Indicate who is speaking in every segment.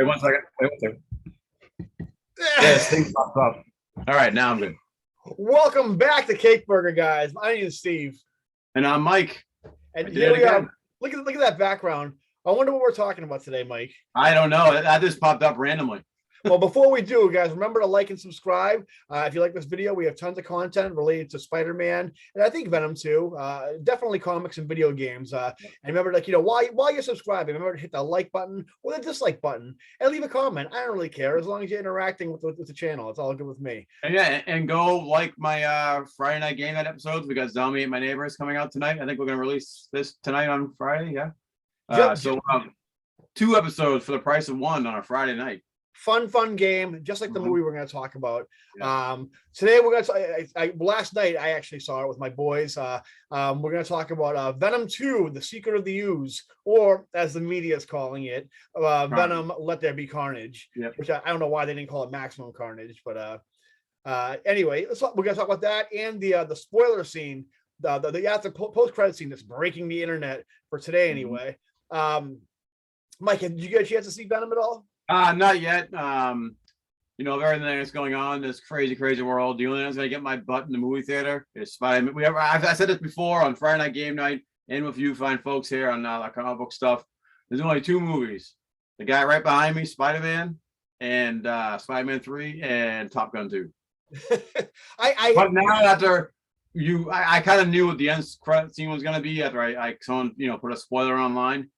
Speaker 1: Wait 1 second. Wait 1 second. Yeah, this thing popped up. All right, now I'm good.
Speaker 2: Welcome back to Cake Burger, guys. My name is Steve.
Speaker 1: And I'm Mike.
Speaker 2: And here we are. Look at that background. I wonder what we're talking about today, Mike.
Speaker 1: I don't know. That just popped up randomly.
Speaker 2: Well, before we do, guys, remember to like and subscribe. If you like this video, we have tons of content related to Spider-Man and I think Venom too. Definitely comics and video games. And remember, while you're subscribing, remember to hit the like button or the dislike button and leave a comment. I don't really care as long as you're interacting with the channel. It's all good with me.
Speaker 1: And yeah, and go like my Friday Night Game Night episodes because Zombie and My Neighbor is coming out tonight. I think we're going to release this tonight on Friday. Yeah. So 2 episodes for the price of 1 on a Friday night.
Speaker 2: Fun game, just like the movie we're going to talk about. Today we're going to last night I actually saw it with my boys. We're going to talk about Venom 2, The Secret of the Ooze, or as the media is calling it, Venom Let There Be Carnage. Which I don't know why they didn't call it Maximum Carnage, but anyway, we're going to talk about that and the spoiler scene, the post-credit scene that's breaking the internet for today anyway. Mike, did you get a chance to see Venom at all?
Speaker 1: Not yet. Of everything that's going on, this crazy world, the only thing that's gonna get my butt in the movie theater is Spider-Man. I said this before on Friday Night Game Night and with you fine folks here on comic book stuff. There's only 2 movies. The guy right behind me, Spider-Man, and Spider-Man 3 and Top Gun 2. But now after I kind of knew what the end credit scene was gonna be after someone put a spoiler online.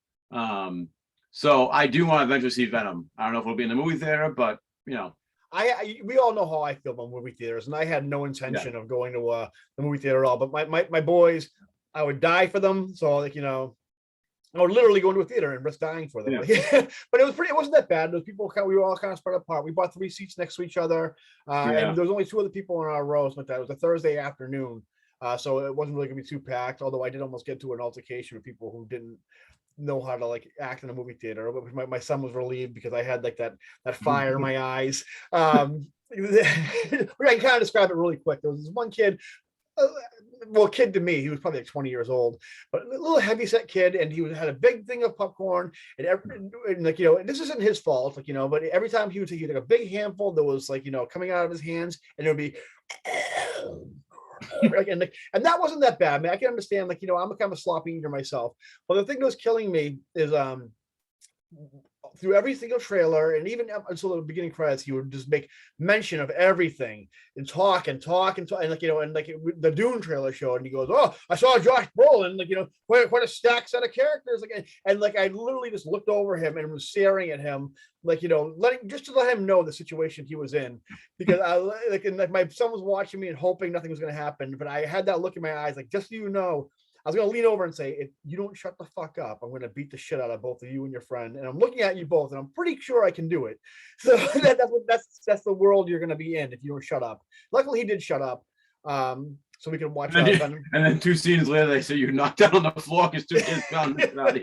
Speaker 1: So I do want to eventually see Venom. I don't know if it'll be in the movie theater, but we
Speaker 2: all know how I feel about movie theaters, and I had no intention of going to the movie theater at all. But my boys, I would die for them. So I would literally go into a theater and risk dying for them. But it wasn't that bad. Those people, we were all kind of spread apart. We bought 3 seats next to each other, and there was only 2 other people in our rows. Like that, it was a Thursday afternoon, so it wasn't really gonna be too packed. Although I did almost get to an altercation with people who didn't know how to act in a movie theater. But my son was relieved because I had that fire in my eyes. I can kind of describe it really quick. There was this one kid, kid to me, he was probably 20 years old, but a little heavy-set kid, and he had a big thing of popcorn, and this isn't his fault, but every time he would take a big handful that was coming out of his hands, and it would be and that wasn't that bad. I mean, I can understand, I'm a kind of a sloppy eater myself. But the thing that was killing me is through every single trailer, and even until the beginning credits, he would just make mention of everything and talk and the Dune trailer showed, and he goes, "Oh, I saw Josh Brolin, quite a stacked set of characters," and I literally just looked over him and was staring at him, just to let him know the situation he was in, because my son was watching me and hoping nothing was going to happen, but I had that look in my eyes, just so you know. I was going to lean over and say, if you don't shut the fuck up, I'm going to beat the shit out of both of you and your friend. And I'm looking at you both, and I'm pretty sure I can do it. So that's the world you're going to be in if you don't shut up. Luckily, he did shut up, so we can watch.
Speaker 1: And then 2 scenes later, they say you're knocked down on the floor because 2 kids found it out.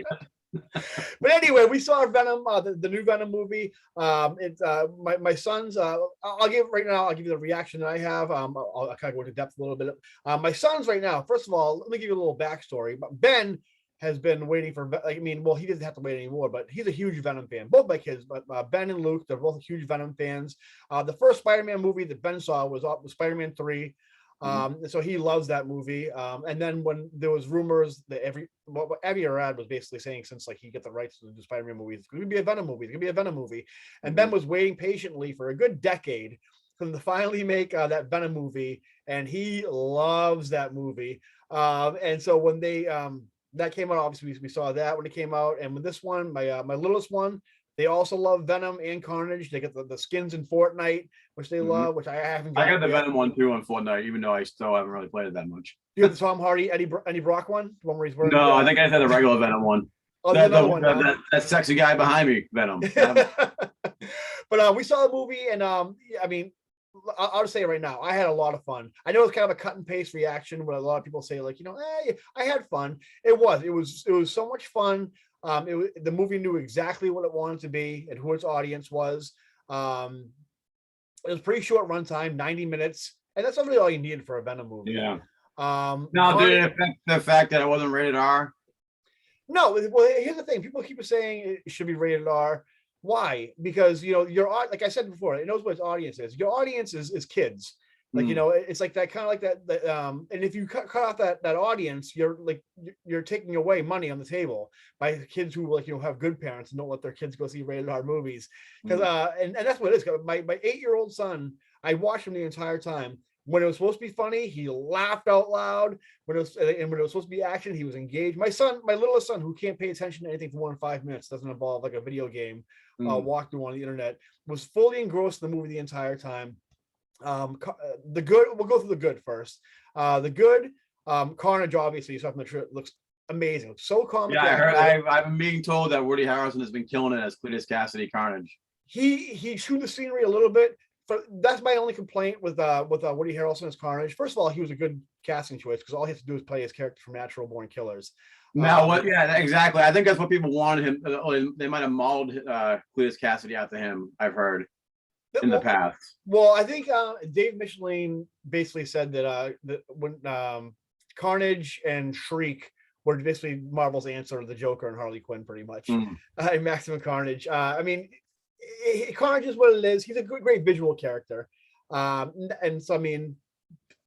Speaker 2: But anyway, we saw Venom, the new Venom movie. It's my son's. I'll give you the reaction that I have. I'll kind of go into depth a little bit. My son's right now. First of all, let me give you a little backstory. But Ben has been waiting for. He doesn't have to wait anymore, but he's a huge Venom fan. Both my kids, but Ben and Luke, they're both huge Venom fans. The first Spider-Man movie that Ben saw was Spider-Man 3. So he loves that movie. And then when there was rumors that Avi Arad was basically saying, since he get the rights to the Spider-Man movies, it's going to be a Venom movie. It's going to be a Venom movie. And Ben was waiting patiently for a good decade for them to finally make that Venom movie, and he loves that movie. And so when they that came out, obviously we saw that when it came out, and with this one, my littlest one, they also love Venom and Carnage. They get the skins in Fortnite, which they love, which I haven't got.
Speaker 1: I got the Venom one too on Fortnite, even though I still haven't really played it that much.
Speaker 2: You have the Tom Hardy, Eddie Brock one? The one where he's wearing
Speaker 1: I think I had the regular Venom one.
Speaker 2: Oh,
Speaker 1: that sexy guy behind me, Venom.
Speaker 2: But we saw the movie, and I'll just say it right now, I had a lot of fun. I know it's kind of a cut and paste reaction where a lot of people say I had fun. It was so much fun. The movie knew exactly what it wanted to be and who its audience was. It was pretty short runtime, 90 minutes, and that's not really all you needed for a Venom movie.
Speaker 1: Yeah. Now, did it affect the fact that it wasn't rated R?
Speaker 2: No. Well, here's the thing: people keep saying it should be rated R. Why? Because like I said before, it knows what its audience is. Your audience is kids. Like,
Speaker 1: Mm.
Speaker 2: it's like that kind of like that. And if you cut off that audience, you're taking away money on the table by kids who have good parents and don't let their kids go see rated R movies. Because and that's what it is. My 8-year-old son, I watched him the entire time. When it was supposed to be funny, he laughed out loud. When it was supposed to be action, he was engaged. My littlest son, who can't pay attention to anything for more than 5 minutes, doesn't involve like a video game, walkthrough on the internet, was fully engrossed in the movie the entire time. The good, we'll go through the good first. The good, Carnage, obviously, something that looks amazing, so comic.
Speaker 1: Yeah, I heard. I've been being told that Woody Harrelson has been killing it as Cletus Cassidy Carnage.
Speaker 2: He chewed the scenery a little bit. That's my only complaint with Woody Harrelson as Carnage. First of all, he was a good casting choice because all he has to do is play his character from Natural Born Killers.
Speaker 1: Now, what? Yeah, exactly. I think that's what people wanted him. They might have modeled Cletus Cassidy after him. I've heard in the past.
Speaker 2: Well, I think Dave Michelin basically said that when Carnage and Shriek were basically Marvel's answer to the Joker and Harley Quinn, pretty much. In Maximum Carnage. I mean, Carnage is what it is. He's a great visual character, and so I mean,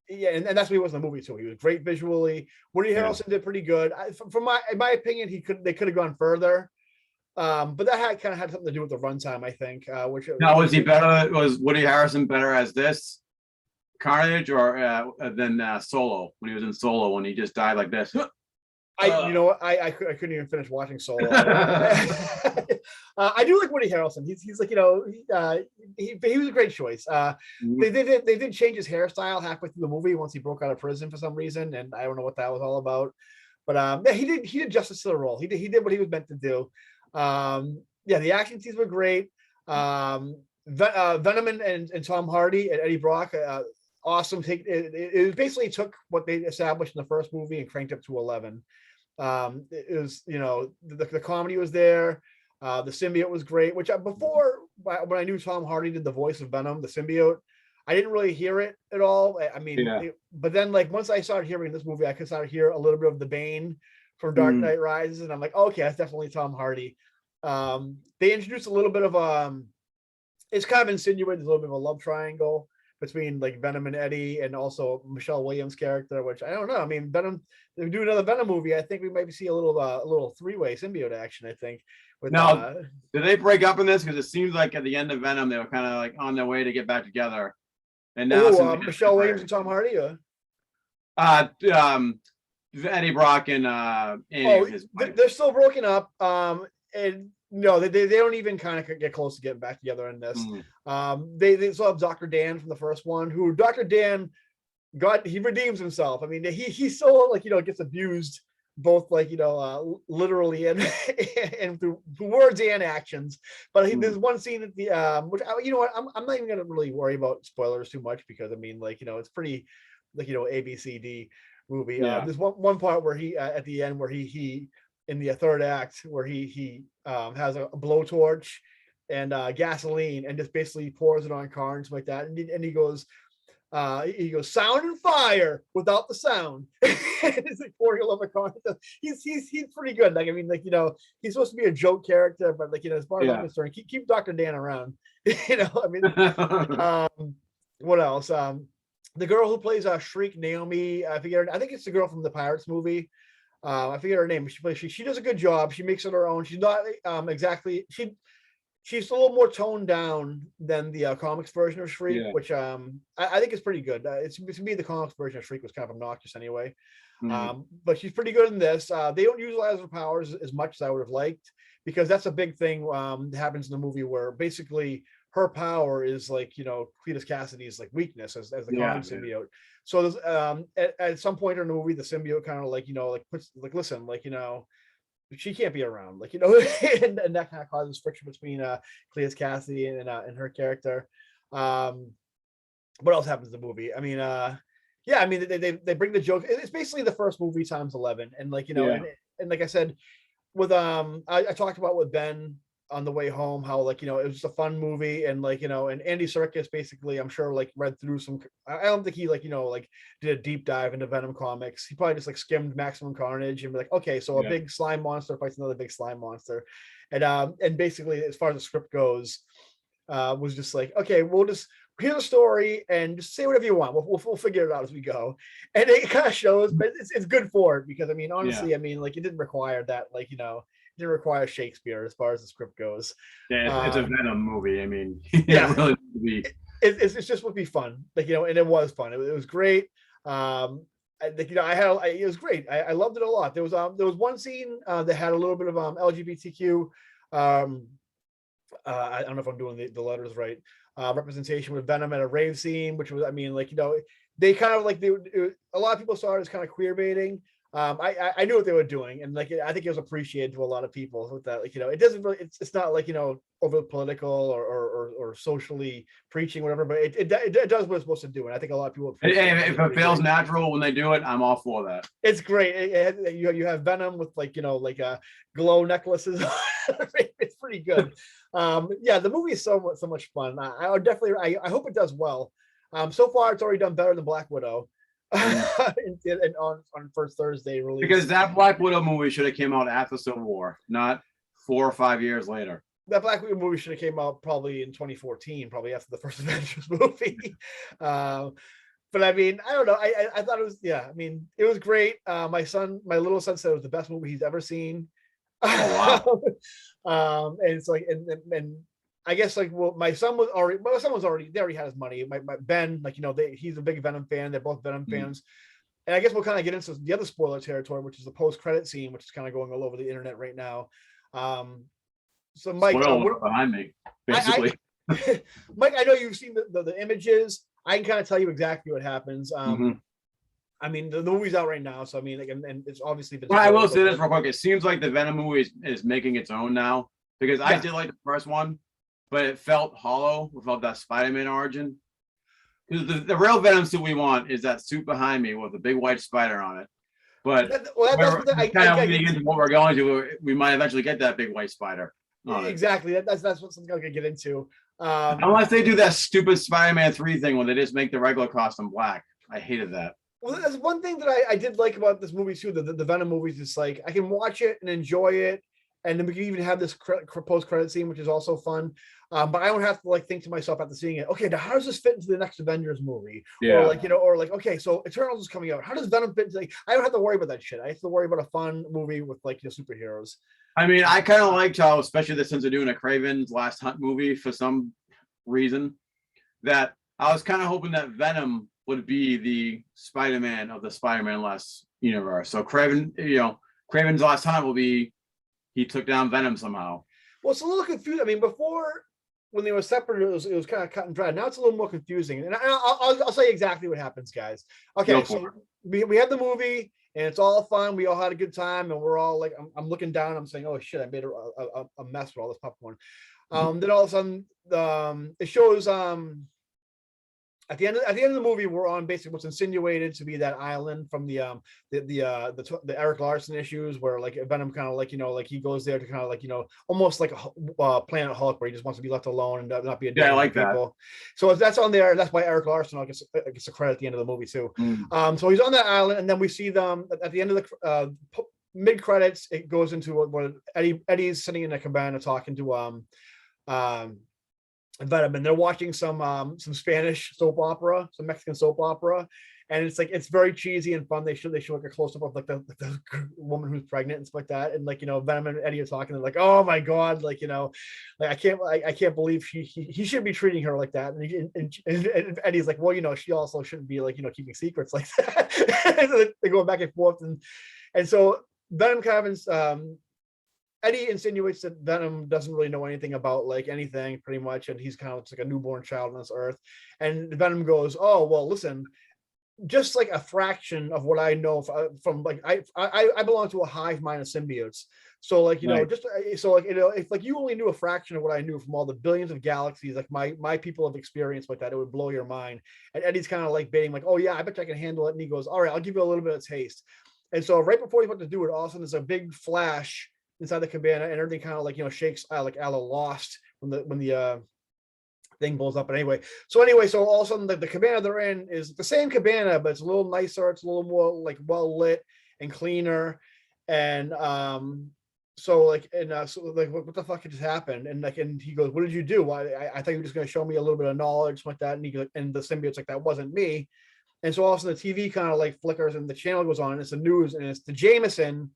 Speaker 2: yeah, and that's what he was in the movie too. He was great visually. Woody Harrelson did pretty good. In my opinion, they could have gone further. But that kind of had something to do with the runtime, I think.
Speaker 1: Was he better? Was Woody Harrelson better as this Carnage or than Solo when he was in Solo when he just died like this?
Speaker 2: I couldn't even finish watching Solo. I do like Woody Harrelson. He's like he was a great choice. They did change his hairstyle halfway through the movie once he broke out of prison for some reason, and I don't know what that was all about. But he did justice to the role. He did what he was meant to do. The action scenes were great. Venom and Tom Hardy and Eddie Brock, awesome. It basically took what they established in the first movie and cranked up to 11. It was, the comedy was there. The symbiote was great, which before, when I knew Tom Hardy did the voice of Venom, the symbiote, I didn't really hear it at all. I mean, but then like once I started hearing this movie, I could start to hear a little bit of the Bane from Dark Knight Rises, and I'm like, okay, that's definitely Tom Hardy. They introduced a little bit of it's kind of insinuated a little bit of a love triangle between like Venom and Eddie, and also Michelle Williams' character, which I don't know. I mean, Venom, if we do another Venom movie, I think we might see a little three-way symbiote action, I think.
Speaker 1: Now, did they break up in this? Because it seems like at the end of Venom, they were kind of like on their way to get back together. And now
Speaker 2: Michelle Williams and Tom Hardy, or
Speaker 1: Eddie Brock and Andy,
Speaker 2: they're still broken up. And no, they don't even kind of get close to getting back together in this. They still have Dr. Dan from the first one, who Dr. Dan he redeems himself. I mean, he still gets abused both literally and through words and actions. But there's one scene at the which I'm not even gonna really worry about spoilers too much, because I mean it's pretty ABCD movie. There's one part where he at the end where he in the third act where he has a blowtorch and gasoline and just basically pours it on Carnage like that, and he goes sound and fire without the sound. It's like pouring all over Carnage. He's pretty good. Like I mean, he's supposed to be a joke character, but as far as I'm concerned, keep Dr. Dan around. I mean, what else? The girl who plays Shriek, Naomi, I think it's the girl from the Pirates movie. I forget her name. She does a good job. She makes it her own. She's not exactly she's a little more toned down than the comics version of Shriek, which I think is pretty good. To me, the comics version of Shriek was kind of obnoxious anyway. But she's pretty good in this. They don't utilize her powers as much as I would have liked, because that's a big thing that happens in the movie, where basically her power is Cletus Cassidy's weakness as the Carnage symbiote. So there's at some point in the movie, the symbiote kind of puts listen, she can't be around, and that kind of causes friction between Cletus Cassidy and her character. What else happens in the movie? I mean, they bring the joke. It's basically the first movie times 11, and and like I said, with I talked about with Ben on the way home how it was just a fun movie, and and Andy Serkis basically, I'm sure read through some. I don't think he did a deep dive into Venom comics. He probably just skimmed Maximum Carnage and be like, okay, so a big slime monster fights another big slime monster, And basically, as far as the script goes, was just like, okay, we'll just here's a story and just say whatever you want. We'll figure it out as we go. And it kind of shows, but it's good for it because I mean, honestly, I mean, like it didn't require that, like, it didn't require Shakespeare as far as the script goes.
Speaker 1: Yeah, it's a Venom movie. I mean,
Speaker 2: Yeah,
Speaker 1: it really needs to be.
Speaker 2: It's just would be fun, like, and it was fun. It was great. Like, it was great. I loved it a lot. There was one scene that had a little bit of LGBTQ. I don't know if I'm doing the letters right. Representation with Venom at a rave scene, which was, I mean, like, they kind of like a lot of people saw it as kind of queer baiting. I knew what they were doing, and like I think it was appreciated to a lot of people with that. Like, it doesn't really, it's not like over political or socially preaching, whatever, but it does what it's supposed to do, and I think a lot of people.
Speaker 1: If it feels natural when they do it, I'm all for that.
Speaker 2: It's great. You have Venom with like glow necklaces. It's pretty good. Yeah, the movie is so much fun. I would definitely. I hope it does well. So far it's already done better than Black Widow. And on first Thursday release.
Speaker 1: Because that Black Widow movie should have came out after Civil War, not 4 or 5 years later.
Speaker 2: That Black Widow movie should have came out probably in 2014, probably after the first Avengers movie. But I mean, I don't know. I thought it was, yeah. I mean, it was great. My little son said it was the best movie he's ever seen.
Speaker 1: Oh,
Speaker 2: wow. And it's like, and I guess like, well, my son was already, they already had his money. My Ben, like, he's a big Venom fan. They're both Venom fans. And I guess we'll kind of get into the other spoiler territory, which is the post-credit scene, which is kind of going all over the internet right now. So Mike,
Speaker 1: behind me, basically.
Speaker 2: Mike, I know you've seen the images. I can kind of tell you exactly what happens. I mean, the movie's out right now, so I mean, like, and it's obviously been.
Speaker 1: Well, I will say this real quick. It seems like the Venom movie is making its own now, because I did like the first one, but it felt hollow without that Spider-Man origin. Because the real Venom suit we want is that suit behind me with the big white spider on it. But that's leading into what we're going to. We might eventually get that big white spider.
Speaker 2: Exactly. That's what I'm going to get into.
Speaker 1: Unless they do that stupid Spider-Man 3 thing where they just make the regular costume black. I hated that.
Speaker 2: Well, that's one thing that I did like about this movie too. The Venom movies is like I can watch it and enjoy it, and then we can even have this post-credit scene, which is also fun. But I don't have to like think to myself after seeing it, okay, now how does this fit into the next Avengers movie?
Speaker 1: Yeah.
Speaker 2: Or like, okay, so Eternals is coming out. How does Venom fit into, like, I don't have to worry about that shit. I have to worry about a fun movie with like superheroes.
Speaker 1: I mean, I kind of liked how, especially since they're doing a Kraven's Last Hunt movie for some reason, that I was kind of hoping that Venom would be the Spider-Man of the Spider-Man-less universe. So Kraven's Last Hunt will be he took down Venom somehow.
Speaker 2: Well, it's a little confusing. I mean, before when they were separate, it was kind of cut and dry. Now it's a little more confusing. And I'll say exactly what happens, guys. Okay, so we had the movie and it's all fun. We all had a good time, and we're all like, I'm looking down. I'm saying, oh shit, I made a mess with all this popcorn. Then all of a sudden, it shows at the end of the movie, we're on basically what's insinuated to be that island from the Eric Larson issues, where like Venom kind of like like he goes there to kind of like almost like a Planet Hulk, where he just wants to be left alone and not be a
Speaker 1: I like
Speaker 2: people. That. So that's on there. That's by Eric Larson. I guess a credit at the end of the movie too. So he's on that island, and then we see them at the end of the mid credits. It goes into what Eddie's sitting in a cabana talking to Venom, and they're watching some Spanish soap opera, some Mexican soap opera, and it's like it's very cheesy and fun. They show like a close up of like the woman who's pregnant and stuff like that, and like Venom and Eddie are talking. They're like, oh my god, like like I can't believe he should be treating her like that. And Eddie's like, well, she also shouldn't be like keeping secrets like that. They go back and forth, and so Venom kind of Eddie insinuates that Venom doesn't really know anything about like anything pretty much, and he's kind of like a newborn child on this earth. And Venom goes, oh, well, listen, just like a fraction of what I know from like, I belong to a hive mind of symbiotes. So like,
Speaker 1: right.
Speaker 2: just so like, if like you only knew a fraction of what I knew from all the billions of galaxies, like my people have experienced like that, it would blow your mind. And Eddie's kind of like baiting like, oh yeah, I bet I can handle it. And he goes, all right, I'll give you a little bit of taste. And so right before he's about to do it, all of a sudden there's a big flash inside the cabana, and everything kind of like shakes like a la Lost when the thing blows up. But anyway, so all of a sudden the cabana they're in is the same cabana, but it's a little nicer, it's a little more like well lit and cleaner. And so like, and so like, what the fuck had just happened? And like, and he goes, "What did you do? Why? I thought you were just going to show me a little bit of knowledge like that." And he goes, and the symbiote's like, "That wasn't me." And so all of a sudden the TV kind of like flickers and the channel goes on. And it's the news, and it's the Jameson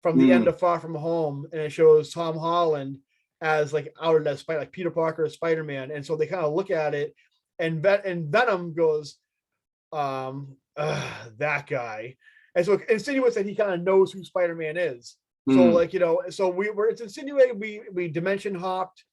Speaker 2: from the end
Speaker 1: Mm,
Speaker 2: of Far From Home, and it shows Tom Holland as like outed as like Peter Parker as Spider-Man. And so they kind of look at it, and Venom goes, that guy. And so it insinuates that he kind of knows who Spider-Man is. So
Speaker 1: mm,
Speaker 2: like, so it's insinuating we dimension hopped.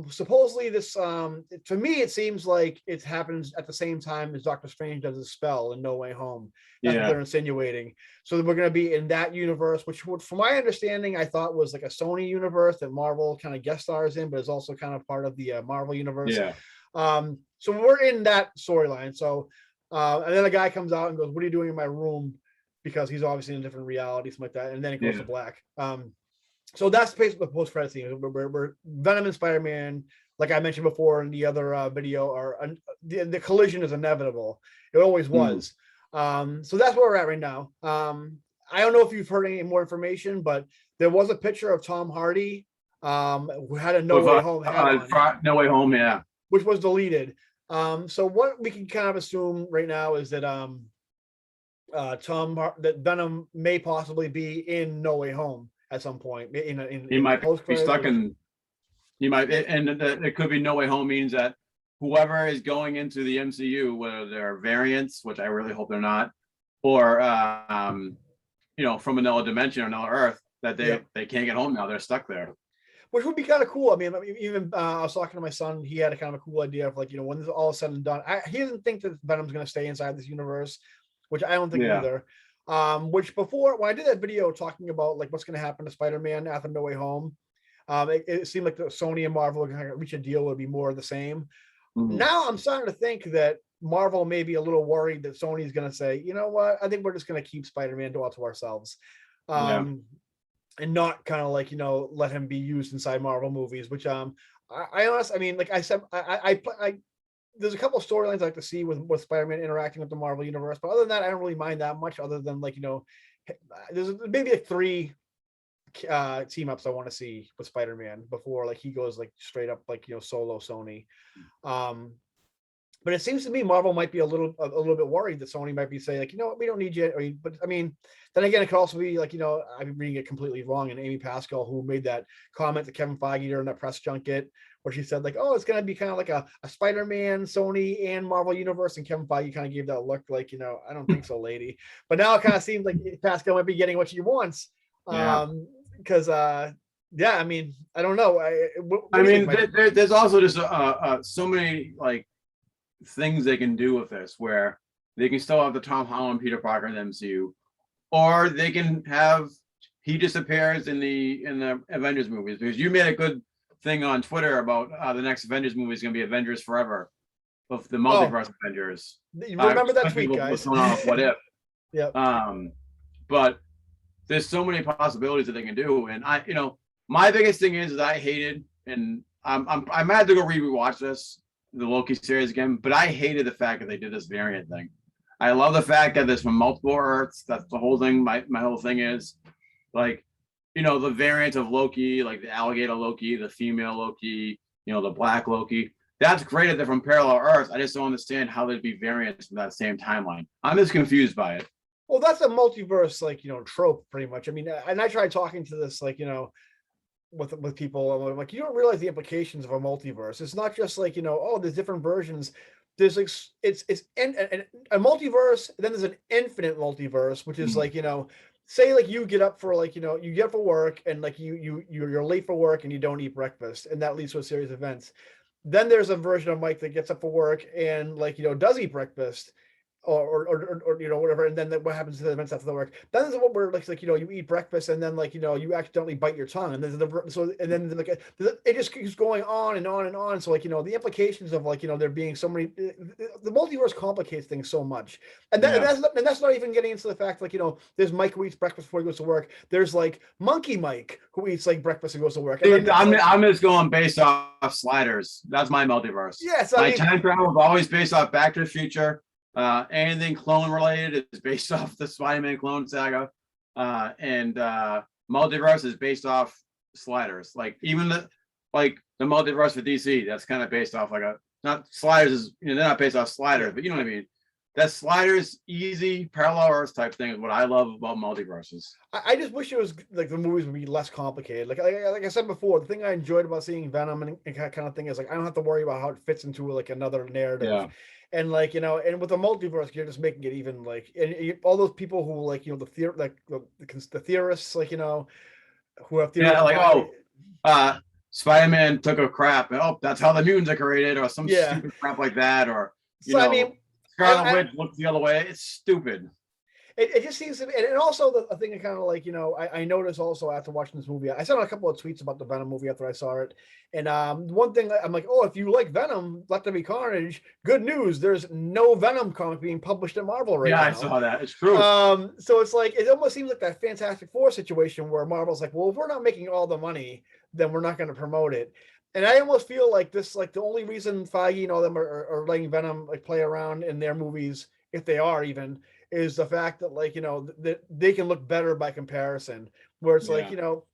Speaker 2: Supposedly this to me it seems like it happens at the same time as Doctor Strange does his spell in No Way Home. That's what
Speaker 1: yeah.
Speaker 2: they're insinuating. So we're going to be in that universe, which from my understanding I thought was like a Sony universe that Marvel kind of guest stars in, but is also kind of part of the Marvel universe.
Speaker 1: Yeah.
Speaker 2: So we're in that storyline. So and then a guy comes out and goes, "What are you doing in my room?" Because he's obviously in a different reality, something like that. And then it goes to black. So that's basically the post-credit scene. Where Venom and Spider-Man, like I mentioned before in the other video, are the collision is inevitable. It always
Speaker 1: Mm.
Speaker 2: was. So that's where we're at right now. I don't know if you've heard any more information, but there was a picture of Tom Hardy who had a No
Speaker 1: With
Speaker 2: Way Home hat on,
Speaker 1: No Way Home, yeah.
Speaker 2: which was deleted. So what we can kind of assume right now is that that Venom may possibly be in No Way Home at some point
Speaker 1: He
Speaker 2: in
Speaker 1: might
Speaker 2: post
Speaker 1: be
Speaker 2: credits.
Speaker 1: stuck in. He might, and it could be No Way Home means that whoever is going into the MCU, whether they're variants, which I really hope they're not, or from another dimension or another Earth, that they can't get home now. They're stuck there.
Speaker 2: Which would be kind of cool. I mean, even I was talking to my son. He had a kind of a cool idea of like, when this is all said and done, he doesn't think that Venom's going to stay inside this universe, which I don't think either. Which before, when I did that video talking about like what's going to happen to Spider-Man after No Way Home, it seemed like the Sony and Marvel were going to reach a deal would be more of the same.
Speaker 1: Mm-hmm.
Speaker 2: Now I'm starting to think that Marvel may be a little worried that Sony's going to say, you know what, I think we're just going to keep Spider-Man all to ourselves. And not kind of like, let him be used inside Marvel movies, which I honestly, I mean, like I said, I there's a couple of storylines I like to see with Spider-Man interacting with the Marvel universe, but other than that, I don't really mind that much. Other than like, there's maybe like 3 team ups I want to see with Spider-Man before like he goes like straight up like solo Sony. But it seems to me Marvel might be a little bit worried that Sony might be saying like, what, we don't need you. But I mean, then again, it could also be like, I'm reading it completely wrong. And Amy Pascal, who made that comment to Kevin Feige during that press junket, where she said like, oh, it's gonna be kind of like a Spider-Man, Sony, and Marvel universe. And Kevin Feige kind of gave that look like, I don't think so, lady. But now it kind of seems like Pascal might be getting what she wants. Because yeah, I mean, I don't know.
Speaker 1: I mean, there's also just so many like things they can do with this, where they can still have the Tom Holland Peter Parker in the MCU, or they can have he disappears in the Avengers movies, because you made a good thing on Twitter about the next Avengers movie is going to be Avengers Forever, of the multiverse Avengers.
Speaker 2: Remember that tweet, guys?
Speaker 1: What if?
Speaker 2: Yeah.
Speaker 1: But there's so many possibilities that they can do, and my biggest thing is I hated, and I'm mad to go rewatch the Loki series again, but I hated the fact that they did this variant thing. I love the fact that there's from multiple Earths. That's the whole thing. My whole thing is like, the variant of Loki, like the alligator Loki, the female Loki, the black Loki. That's great that they're from parallel Earths. I just don't understand how there'd be variants from that same timeline. I'm just confused by it.
Speaker 2: Well, that's a multiverse, like, trope pretty much. I mean, and I tried talking to this, like, with people, I'm like, you don't realize the implications of a multiverse. It's not just like, oh, there's different versions. There's like, it's a multiverse, then there's an infinite multiverse, which is like, say like you get up for like, you get up for work and like you're late for work and you don't eat breakfast, and that leads to a series of events. Then there's a version of Mike that gets up for work and like, does eat breakfast. Or whatever, and then what happens to the events after the work? Then there's what we're like you eat breakfast and then like you accidentally bite your tongue, and then like it just keeps going on and on and on. So like the implications of like there being so many, the multiverse complicates things so much, and that's not even getting into the fact like there's Mike who eats breakfast before he goes to work. There's like Monkey Mike who eats like breakfast and goes to work.
Speaker 1: Dude, I'm just going based off sliders. That's my multiverse.
Speaker 2: Yes,
Speaker 1: my time travel is always based off Back to the Future. Anything clone related is based off the Spider-Man clone saga, and multiverse is based off sliders. Like even the multiverse for DC, that's kind of based off like a not sliders is they're not based off sliders, but you know what I mean. That sliders, easy parallel Earth type thing is what I love about multiverses.
Speaker 2: I just wish it was like the movies would be less complicated. Like I said before, the thing I enjoyed about seeing Venom and kind of thing is like I don't have to worry about how it fits into like another narrative.
Speaker 1: Yeah.
Speaker 2: And like and with the multiverse, you're just making it even like all those people who like the theorists like who have theories.
Speaker 1: Like Spider-Man took a crap. And, that's how the mutants are created, or some stupid crap like that, or
Speaker 2: I mean,
Speaker 1: Scarlet Witch looks the other way. It's stupid.
Speaker 2: It just seems to be, and also the thing kind of like I noticed also after watching this movie, I sent out a couple of tweets about the Venom movie after I saw it, and one thing I'm like, oh, if you like Venom, Let There Be Carnage. Good news, there's no Venom comic being published at Marvel right now.
Speaker 1: Yeah, I saw that. It's true.
Speaker 2: So it's like it almost seems like that Fantastic Four situation where Marvel's like, well, if we're not making all the money, then we're not going to promote it. And I almost feel like this, like the only reason Feige and all them are letting Venom like play around in their movies, if they are even, is the fact that like that they can look better by comparison. Where it's like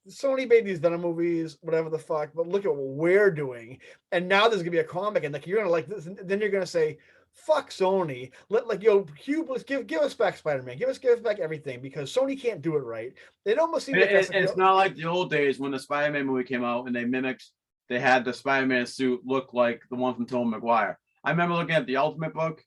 Speaker 2: Sony made these Venom movies, whatever the fuck, but look at what we're doing. And now there's gonna be a comic, and like you're gonna like this, and then you're gonna say, "Fuck Sony." Hugh, let's give us back Spider-Man, give us back everything because Sony can't do it right. It almost seems like
Speaker 1: it's not like the old days when the Spider-Man movie came out and they had the Spider-Man suit look like the one from Tobey Maguire. I remember looking at the Ultimate book,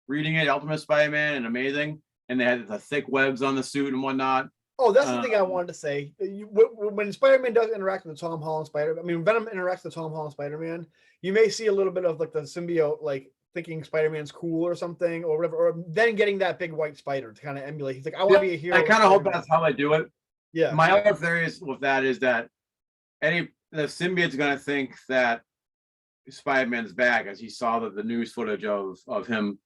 Speaker 1: reading it, Ultimate Spider-Man, and Amazing, and they had the thick webs on the suit and whatnot.
Speaker 2: Oh, that's the thing I wanted to say. When Spider-Man does interact with the Tom Holland Venom interacts with Tom Holland Spider-Man, you may see a little bit of like the symbiote, like thinking Spider-Man's cool or something or whatever, or then getting that big white spider to kind of emulate. He's like, I want to be a hero.
Speaker 1: I kind of hope that's how they do it.
Speaker 2: Yeah.
Speaker 1: My other theory with that is that the symbiote's going to think that Spider-Man's back as he saw the news footage of him,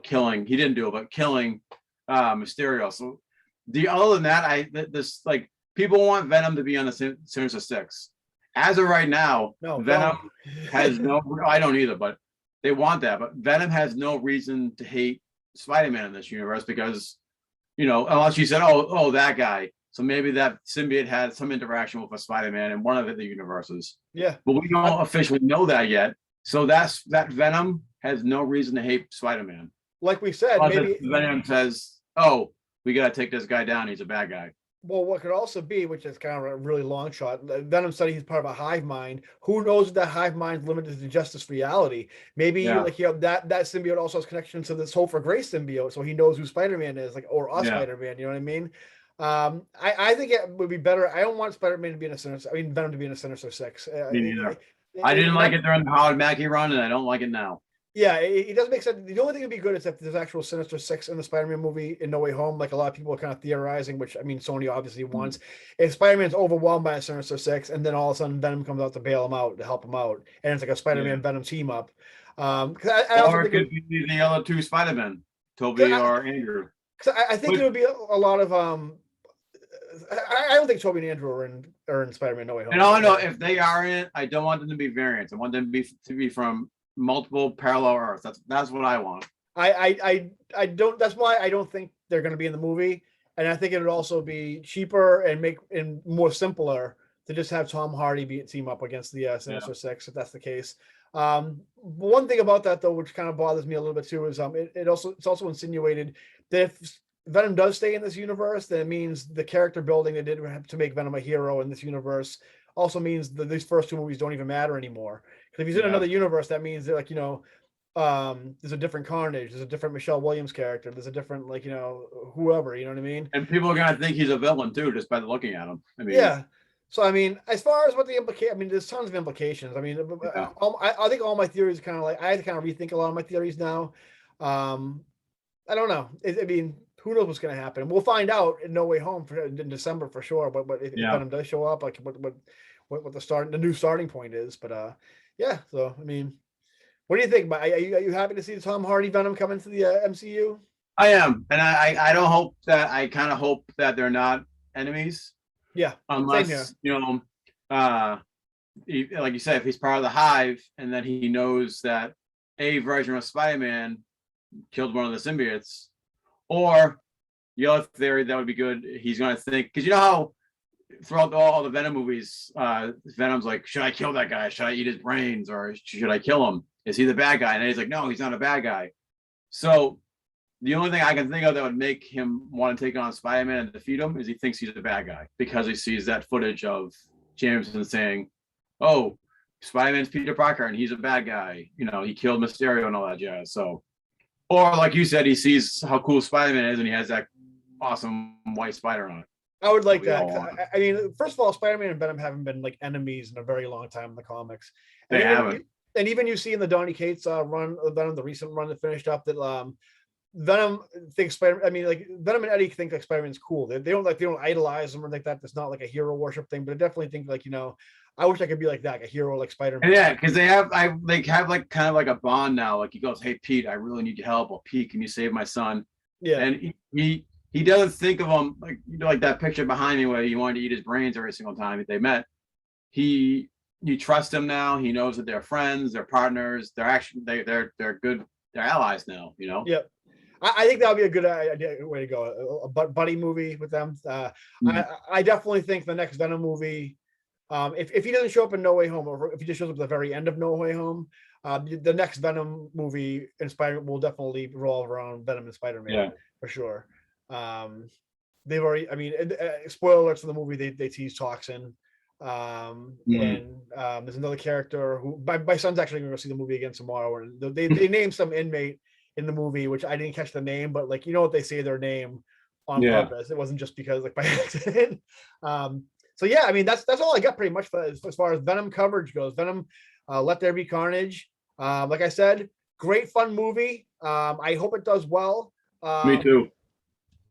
Speaker 1: killing. He didn't do it, but killing Mysterio. So other than that, this like people want Venom to be on the Sinister Six. As of right now, Venom has no. I don't either, but they want that. But Venom has no reason to hate Spider-Man in this universe because, unless you said, oh, that guy. So maybe that symbiote had some interaction with a Spider-Man in one of the universes.
Speaker 2: Yeah.
Speaker 1: But we don't officially know that yet. So that Venom has no reason to hate Spider-Man.
Speaker 2: Like we said, maybe
Speaker 1: Venom says, oh, we got to take this guy down. He's a bad guy.
Speaker 2: Well, what could also be, which is kind of a really long shot, Venom said he's part of a hive mind. Who knows if that hive mind's limited to just this reality? Maybe that symbiote also has connection to this Hope for Grace symbiote, so he knows who Spider-Man is, Spider-Man. You know what I mean? I think it would be better. I don't want Spider-Man to be in Venom to be in a Sinister Six.
Speaker 1: Me neither. I didn't like it during the Howard Mackie run, and I don't like it now.
Speaker 2: Yeah, it doesn't make sense. The only thing that'd be good is if there's actual Sinister Six in the Spider-Man movie in No Way Home, like a lot of people are kind of theorizing, which Sony obviously wants. If Spider-Man's overwhelmed by a Sinister Six, and then all of a sudden Venom comes out to bail him out, to help him out, and it's like a Spider-Man Venom team up.
Speaker 1: Or it could be the other two Spider-Men, Tobey or Andrew.
Speaker 2: Because I think there would be a lot of I don't think Tobey and Andrew are in Spider-Man No Way Home.
Speaker 1: And all I know, if they are in it, I don't want them to be variants. I want them to be from multiple parallel Earths. That's what I want.
Speaker 2: I don't. That's why I don't think they're going to be in the movie, and I think it would also be cheaper and more simpler to just have Tom Hardy team up against the Sinister Six if that's the case. One thing about that though, which kind of bothers me a little bit too, is it's also insinuated that if Venom does stay in this universe, then it means the character building they did to make Venom a hero in this universe also means that these first two movies don't even matter anymore. Because if he's in another universe, that means that there's a different Carnage, there's a different Michelle Williams character, there's a different whoever, you know what I mean?
Speaker 1: And people are gonna think he's a villain too, just by looking at him.
Speaker 2: So as far as what the implication, there's tons of implications. I think all my theories kind of I had to kind of rethink a lot of my theories now. I don't know. Who knows what's going to happen? We'll find out in No Way Home in December for sure. But if Venom does show up, like what the new starting point is. But So what do you think? Are you happy to see the Tom Hardy Venom come into the MCU?
Speaker 1: I am, and I don't hope that. I kind of hope that they're not enemies.
Speaker 2: Yeah.
Speaker 1: Unless like you said, if he's part of the Hive, and then he knows that a version of Spider-Man killed one of the symbiotes. Or the other theory that would be good, he's going to think, because throughout all the Venom movies, Venom's like, should I kill that guy? Should I eat his brains, or should I kill him? Is he the bad guy? And he's like, no, he's not a bad guy. So the only thing I can think of that would make him want to take on Spider-Man and defeat him is he thinks he's a bad guy because he sees that footage of Jameson saying, oh, Spider-Man's Peter Parker and he's a bad guy. You know, he killed Mysterio and all that jazz. So, or like you said, he sees how cool Spider-Man is and he has that awesome white spider on it.
Speaker 2: I would like that. I mean, first of all, Spider-Man and Venom haven't been like enemies in a very long time in the comics.
Speaker 1: They haven't.
Speaker 2: And even you see in the Donny Cates run of Venom, the recent run that finished up, that Venom thinks Spider. I mean, like Venom and Eddie think like Spider-Man's cool. They don't idolize him or like that. It's not like a hero worship thing, but I definitely think like, you know, I wish I could be like that, like a hero like Spider-Man.
Speaker 1: Yeah, because they have like kind of like a bond now. Like he goes, hey Pete, I really need your help. Or Pete, can you save my son?
Speaker 2: Yeah,
Speaker 1: and he doesn't think of him like, you know, like that picture behind me where he wanted to eat his brains every single time that they met. You trust him now. He knows that they're friends, they're partners, they're good, they're allies now, you know.
Speaker 2: Yep. I think that would be a good idea, way to go. A buddy movie with them. I definitely think the next Venom movie, if he doesn't show up in No Way Home, or if he just shows up at the very end of No Way Home, the next Venom movie will definitely revolve around Venom and Spider-Man, for sure. They've already, I mean, spoiler alerts for the movie, they tease Toxin. And there's another character who my son's actually going to see the movie again tomorrow, and they named some inmate in the movie, which I didn't catch the name, but like, you know what, they say their name on purpose. It wasn't just because like by accident. So yeah, I mean, that's all I got pretty much as far as Venom coverage goes. Venom, Let There Be Carnage. Like I said, great fun movie. I hope it does well.
Speaker 1: Me too.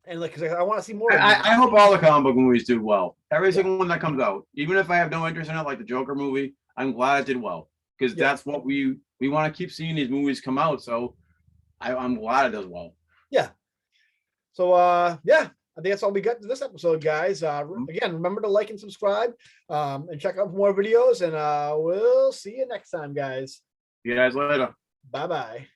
Speaker 2: And like, cause I want to see more.
Speaker 1: I hope all the comic book movies do well. Every single one that comes out, even if I have no interest in it, like the Joker movie, I'm glad it did well, because that's what we want to keep seeing these movies come out. So I'm glad it does well. Yeah.
Speaker 2: So yeah, I think that's all we got to this episode, guys. Again, remember to like and subscribe, and check out more videos, and we'll see you next time, guys.
Speaker 1: See you guys later.
Speaker 2: Bye-bye.